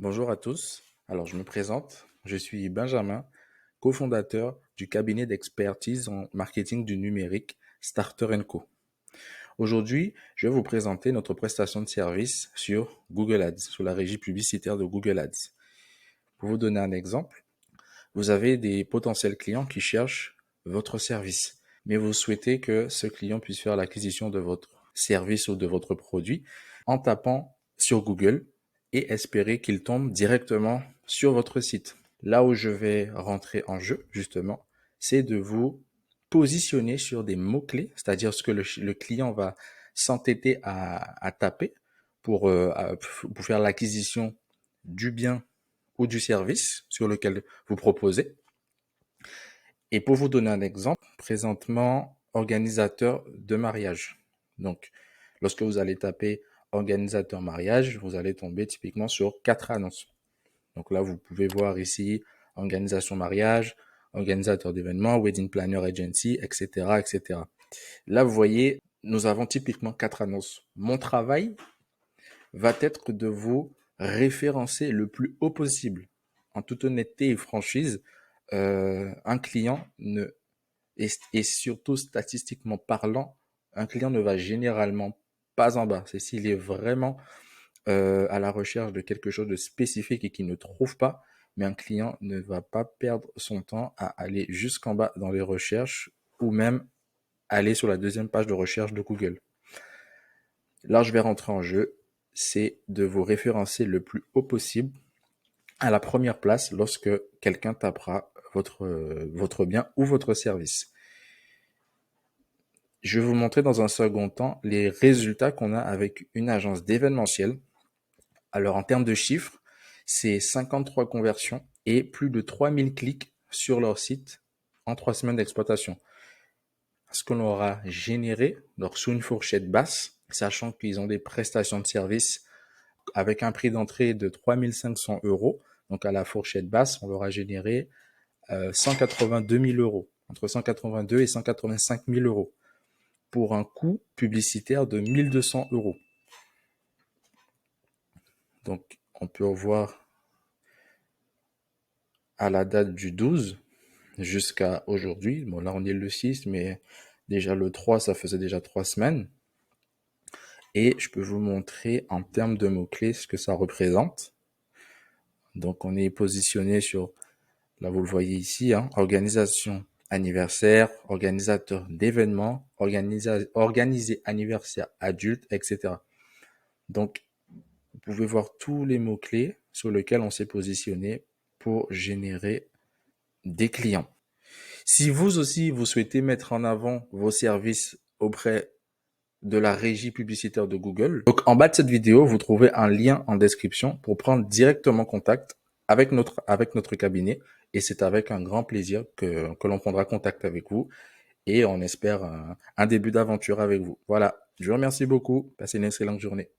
Bonjour à tous. Alors, je me présente. Je suis Benjamin, cofondateur du cabinet d'expertise en marketing du numérique Starter Co. Aujourd'hui, je vais vous présenter notre prestation de service sur Google Ads, sur la régie publicitaire de Google Ads. Pour vous donner un exemple, vous avez des potentiels clients qui cherchent votre service, mais vous souhaitez que ce client puisse faire l'acquisition de votre service ou de votre produit en tapant sur Google et espérer qu'il tombe directement sur votre site. Là où je vais rentrer en jeu, justement, c'est de vous positionner sur des mots-clés, c'est-à-dire ce que le client va s'entêter à taper pour faire l'acquisition du bien ou du service sur lequel vous proposez. Et pour vous donner un exemple, présentement, organisateur de mariage. Donc, lorsque vous allez taper organisateur mariage, vous allez tomber typiquement sur 4 annonces. Donc là, vous pouvez voir ici organisation mariage, organisateur d'événements, wedding planner agency, etc., etc. Là, vous voyez, nous avons typiquement 4 annonces. Mon travail va être de vous référencer le plus haut possible. En toute honnêteté et franchise, un client ne et surtout statistiquement parlant, un client ne va généralement pas en bas. C'est s'il est vraiment à la recherche de quelque chose de spécifique et qu'il ne trouve pas, mais un client ne va pas perdre son temps à aller jusqu'en bas dans les recherches ou même aller sur la deuxième page de recherche de Google. Là, je vais rentrer en jeu, c'est de vous référencer le plus haut possible à la première place lorsque quelqu'un tapera votre bien ou votre service. Je vais vous montrer dans un second temps les résultats qu'on a avec une agence d'événementiel. Alors, en termes de chiffres, c'est 53 conversions et plus de 3000 clics sur leur site en 3 semaines d'exploitation. Ce qu'on aura généré, donc sous une fourchette basse, sachant qu'ils ont des prestations de service avec un prix d'entrée de 3500 euros. Donc, à la fourchette basse, on leur a généré 182 000 euros, entre 182 et 185 000 euros, pour un coût publicitaire de 1200 euros. Donc, on peut voir à la date du 12 jusqu'à aujourd'hui. Bon, là, on est le 6, mais déjà le 3, ça faisait déjà 3 semaines. Et je peux vous montrer en termes de mots-clés ce que ça représente. Donc, on est positionné sur, là, vous le voyez ici, hein, organisation anniversaire, organisateur d'événements, organiser anniversaire adulte, etc. Donc, vous pouvez voir tous les mots-clés sur lesquels on s'est positionné pour générer des clients. Si vous aussi, vous souhaitez mettre en avant vos services auprès de la régie publicitaire de Google, donc en bas de cette vidéo, vous trouvez un lien en description pour prendre directement contact avec notre cabinet. Et c'est avec un grand plaisir que l'on prendra contact avec vous et on espère un début d'aventure avec vous. Voilà, je vous remercie beaucoup. Passez une excellente journée.